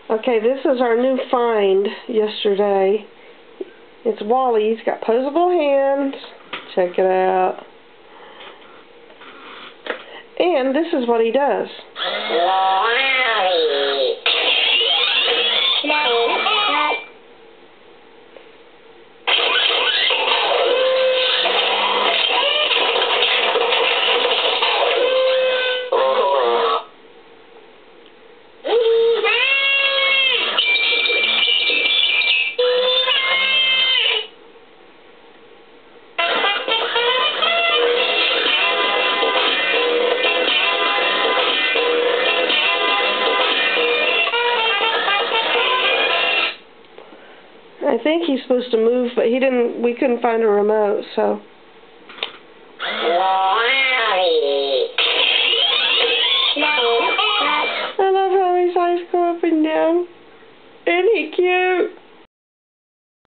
Okay, this is our new find yesterday. It's Wally. He's got posable hands. Check it out. And this is what he does. I think he's supposed to move, but he didn't. We couldn't find a remote, so. I love how his eyes go up and down. Isn't he cute?